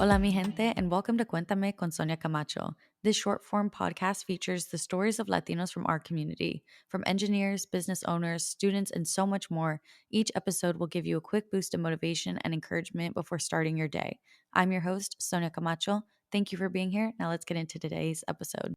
Hola, mi gente, and welcome to Cuéntame con Sonia Camacho. This short form podcast features the stories of Latinos from our community, from engineers, business owners, students, and so much more. Each episode will give you a quick boost of motivation and encouragement before starting your day. I'm your host, Sonia Camacho. Thank you for being here. Now let's get into today's episode.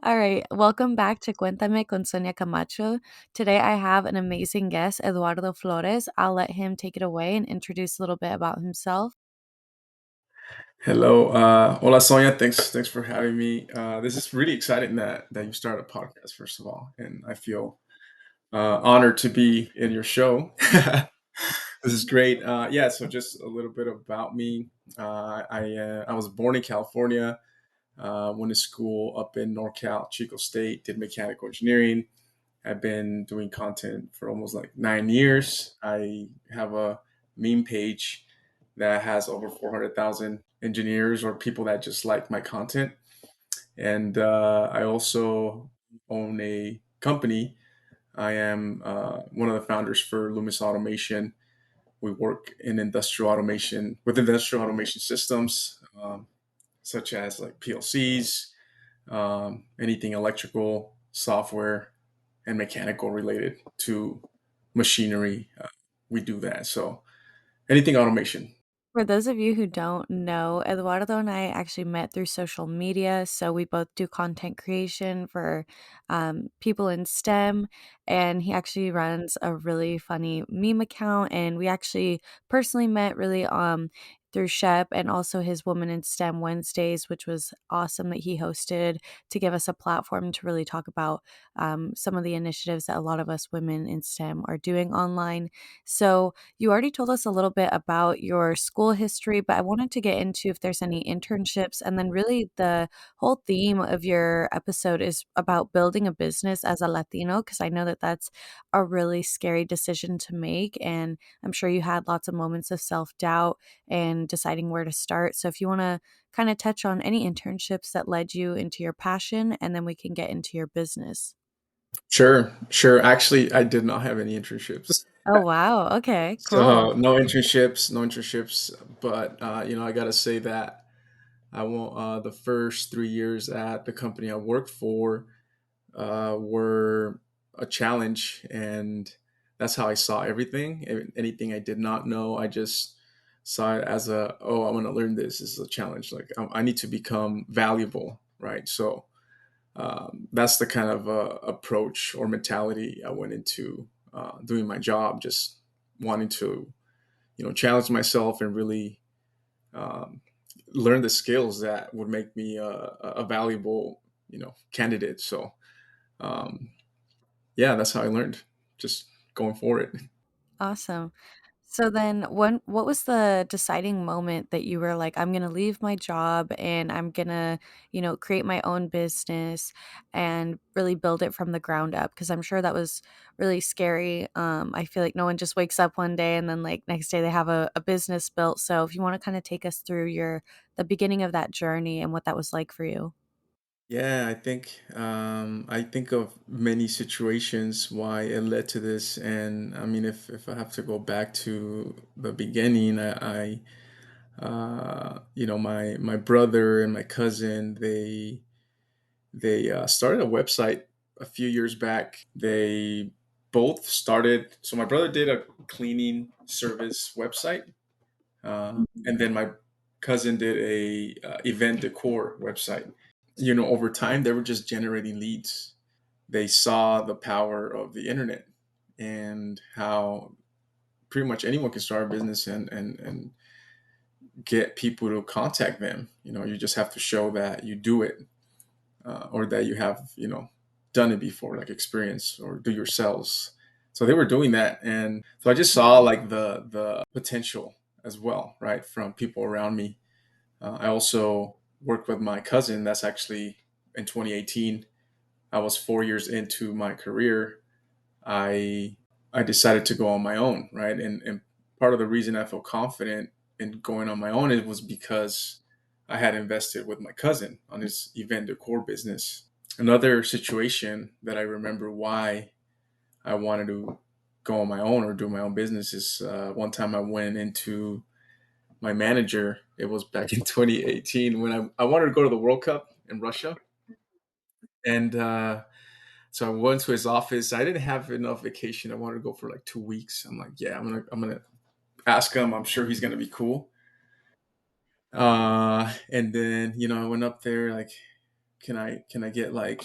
All right, welcome back to Cuéntame con Sonia Camacho. Today I have an amazing guest, Eduardo Flores. I'll let him take it away and introduce a little bit about himself. Hello, hola Sonia. Thanks for having me. This is really exciting that you started a podcast, first of all, and I feel honored to be in your show. This is great. Yeah, so just a little bit about me. I was born in California. Went to school up in NorCal, Chico State. Did mechanical engineering. I've been doing content for almost like 9 years. I have a meme page that has over 400,000 engineers or people that just like my content. And I also own a company. I am one of the founders for Lumis Automation. We work in industrial automation with industrial automation systems, such as like PLCs, anything electrical, software, and mechanical related to machinery. We do that. So anything automation. For those of you who don't know, Eduardo and I actually met through social media. So we both do content creation for people in STEM. And he actually runs a really funny meme account. And we actually personally met really through Shep and also his Woman in STEM Wednesdays, which was awesome that he hosted to give us a platform to really talk about some of the initiatives that a lot of us women in STEM are doing online. So, you already told us a little bit about your school history, but I wanted to get into if there's any internships. And then, really, the whole theme of your episode is about building a business as a Latino, because I know that that's a really scary decision to make. And I'm sure you had lots of moments of self doubt and deciding where to start. So, if you want to kind of touch on any internships that led you into your passion, and then we can get into your business. Sure. Actually, I did not have any internships. Oh, wow. Okay, cool. So no internships. But I gotta say that I won't. The first 3 years at the company I worked for were a challenge, and that's how I saw everything. Anything I did not know, I just saw it as I want to learn this. This is a challenge. Like I need to become valuable, right? So that's the kind of approach or mentality I went into doing my job, just wanting to, challenge myself and really um, learn the skills that would make me a valuable, candidate. So um, yeah, that's how I learned. Just going for it. Awesome. So then what was the deciding moment that you were like, I'm gonna leave my job and I'm gonna, create my own business and really build it from the ground up? Because I'm sure that was really scary. I feel like no one just wakes up one day and then like next day they have a business built. So if you want to kind of take us through the beginning of that journey and what that was like for you. Yeah, I think of many situations why it led to this, and I mean, if I have to go back to the beginning, my brother and my cousin, they started a website a few years back. They both started. So my brother did a cleaning service website, and then my cousin did a event decor website. Over time they were just generating leads. They saw the power of the internet and how pretty much anyone can start a business and get people to contact them. You just have to show that you do it, or that you have done it before, like experience or do your sales. So they were doing that, and so I just saw like the potential as well, right, from people around me. I also worked with my cousin. That's actually in 2018. I was 4 years into my career. I I decided to go on my own, right? And part of the reason I felt confident in going on my own it was because I had invested with my cousin on his event decor business. Another situation that I remember why I wanted to go on my own or do my own business is one time I went into my manager. It was back in 2018 when I wanted to go to the World Cup in Russia, and so I went to his office. I didn't have enough vacation. I wanted to go for like 2 weeks. I'm like, yeah, I'm gonna ask him. I'm sure he's gonna be cool. And then I went up there like, can I get like,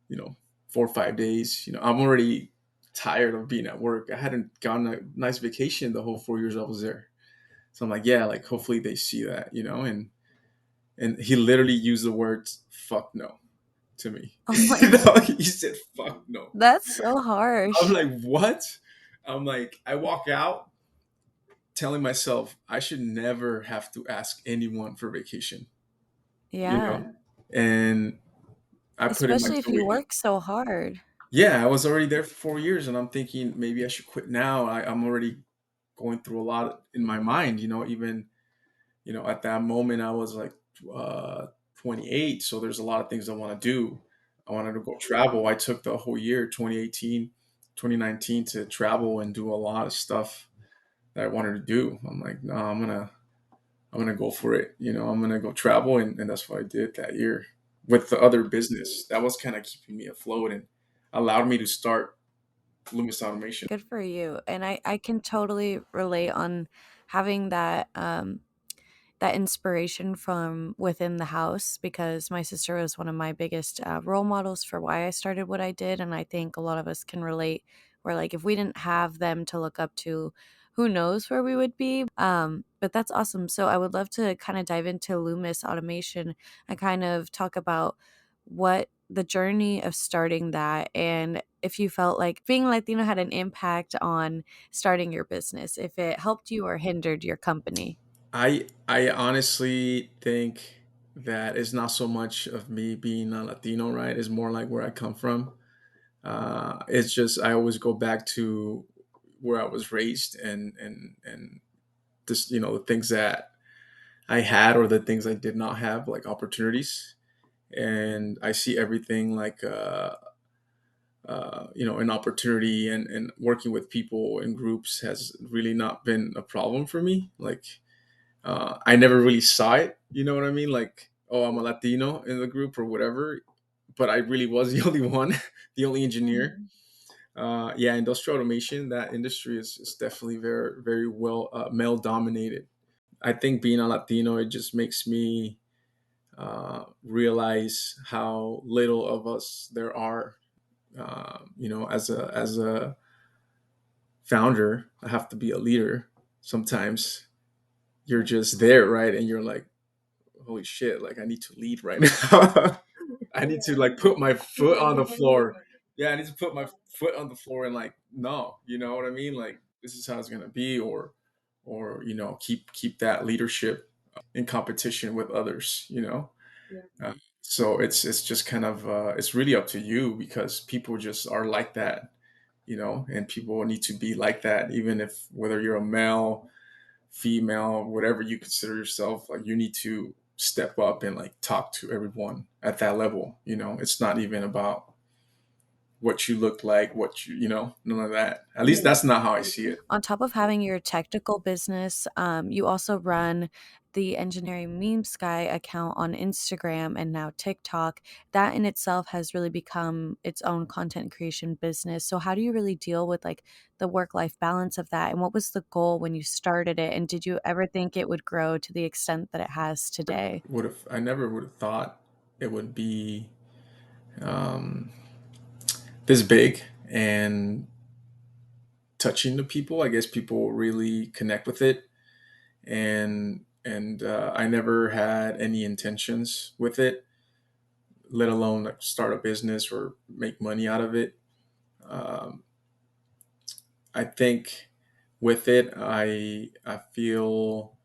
you know 4 or 5 days? I'm already tired of being at work. I hadn't gotten a nice vacation the whole 4 years I was there. So I'm like, yeah, like hopefully they see that, and he literally used the words "fuck no" to me. Oh my He said "fuck no." that's so I'm harsh. like, what? I'm like, I walk out telling myself I should never have to ask anyone for vacation, you Yeah, know? And I put in my especially if you 2 weeks. work so hard. Yeah, I was already there for 4 years, and I'm thinking maybe I should quit now. I'm already going through a lot in my mind, even, at that moment I was like, uh, 28. So there's a lot of things I want to do. I wanted to go travel. I took the whole year, 2018, 2019, to travel and do a lot of stuff that I wanted to do. I'm like, no, I'm gonna go for it. I'm gonna go travel, and that's what I did that year with the other business. That was kind of keeping me afloat and allowed me to start Lumis Automation. Good for you. And I can totally relate on having that inspiration from within the house because my sister was one of my biggest role models for why I started what I did. And I think a lot of us can relate where, like, if we didn't have them to look up to, who knows where we would be. But that's awesome. So I would love to kind of dive into Loomis Automation and kind of talk about what the journey of starting that and if you felt like being Latino had an impact on starting your business, if it helped you or hindered your company. I honestly think that it's not so much of me being a Latino, right? It's more like where I come from. It's just I always go back to where I was raised, and just the things that I had or the things I did not have, like opportunities. And I see everything like an opportunity, and working with people in groups has really not been a problem for me. Like, I never really saw it. You know what I mean? Like, oh, I'm a Latino in the group or whatever, but I really was the only one, the only engineer. Yeah, industrial automation, that industry is definitely very, very well male dominated. I think being a Latino, it just makes me realize how little of us there are. As a founder, I have to be a leader. Sometimes you're just there, right? And you're like, holy shit, like I need to lead right now. I need to like put my foot on the floor. Yeah, I need to put my foot on the floor and like, no, you know what I mean? Like this is how it's gonna be, or keep that leadership in competition with others. So it's just kind of it's really up to you because people just are like that, and people need to be like that, even if whether you're a male, female, whatever you consider yourself, like you need to step up and like talk to everyone at that level. It's not even about what you look like, none of that. At least that's not how I see it. On top of having your technical business, you also run the Engineering Meme Sky account on Instagram and now TikTok. That in itself has really become its own content creation business. So how do you really deal with like the work-life balance of that? And what was the goal when you started it? And did you ever think it would grow to the extent that it has today? Would have I never would have thought it would be um, this big and touching to people. I guess people really connect with it, and I never had any intentions with it, let alone like start a business or make money out of it. Um, I think with it, I feel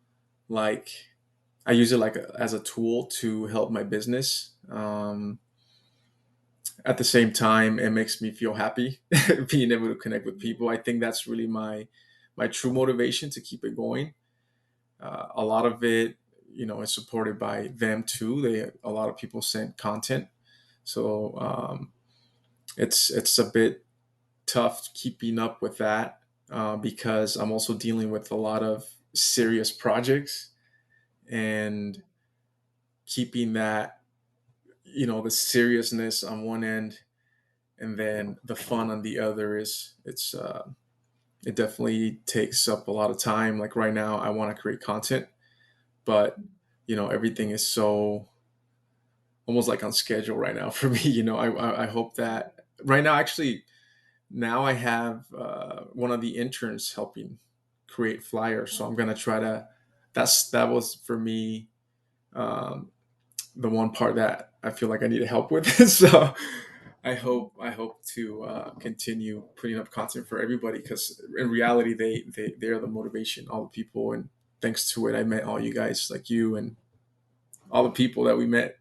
like I use it like as a tool to help my business. At the same time, it makes me feel happy being able to connect with people. I think that's really my true motivation to keep it going. A lot of it, is supported by them too. A lot of people send content, so it's a bit tough keeping up with that because I'm also dealing with a lot of serious projects, and keeping that, the seriousness on one end and then the fun on the other is it definitely takes up a lot of time. Like right now I want to create content, but everything is so almost like on schedule right now for me. I hope that right now, actually, now I have one of the interns helping create flyers, so I'm gonna try to. That was for me, um, the one part that I feel like I need help with. So I hope to continue putting up content for everybody, because in reality they are the motivation, all the people, and thanks to it I met all you guys, like you and all the people that we met.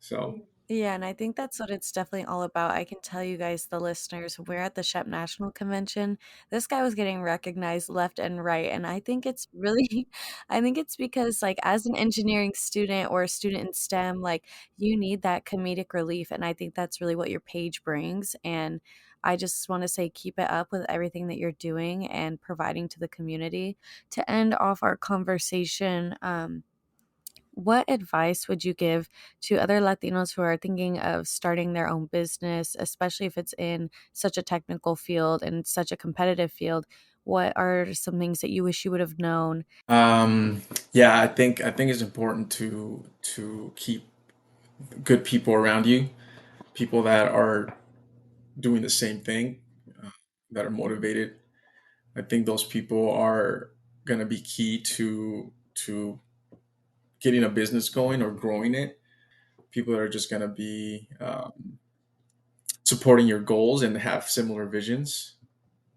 So Yeah, and I think that's what it's definitely all about. I can tell you guys, the listeners, we're at the Shep National Convention. This guy was getting recognized left and right, and I think it's really I think it's because, like, as an engineering student or a student in STEM, like, you need that comedic relief, and I think that's really what your page brings, and I just wanna say keep it up with everything that you're doing and providing to the community. To end off our conversation, what advice would you give to other Latinos who are thinking of starting their own business, especially if it's in such a technical field and such a competitive field? What are some things that you wish you would have known? yeah, I think it's important to keep good people around you, people that are doing the same thing, uh, that are motivated. I think those people are going to be key to getting a business going or growing it. People that are just going to be supporting your goals and have similar visions.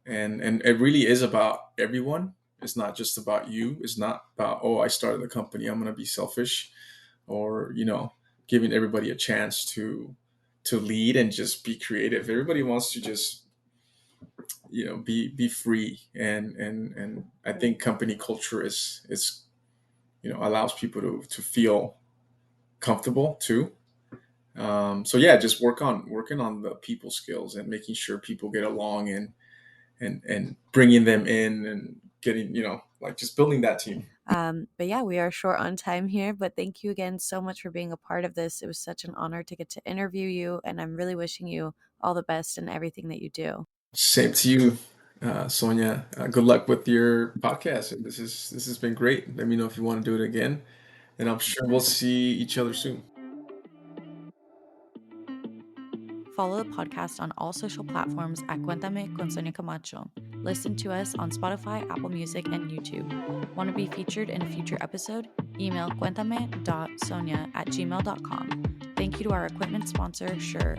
And it really is about everyone. It's not just about you. It's not about, oh, I started the company, I'm going to be selfish, or giving everybody a chance to lead and just be creative. Everybody wants to just be free, and I think company culture is allows people to feel comfortable too. So yeah, just working on the people skills and making sure people get along, and bringing them in and getting, like, just building that team. But yeah, we are short on time here. But thank you again so much for being a part of this. It was such an honor to get to interview you, and I'm really wishing you all the best in everything that you do. Same to you, Sonia. Good luck with your podcast. And this has been great. Let me know if you want to do it again, and I'm sure we'll see each other soon. Follow the podcast on all social platforms at Cuéntame con Sonia Camacho. Listen to us on Spotify, Apple Music, and YouTube. Want to be featured in a future episode? Email cuéntame.sonia@gmail.com. Thank you to our equipment sponsor, Sure.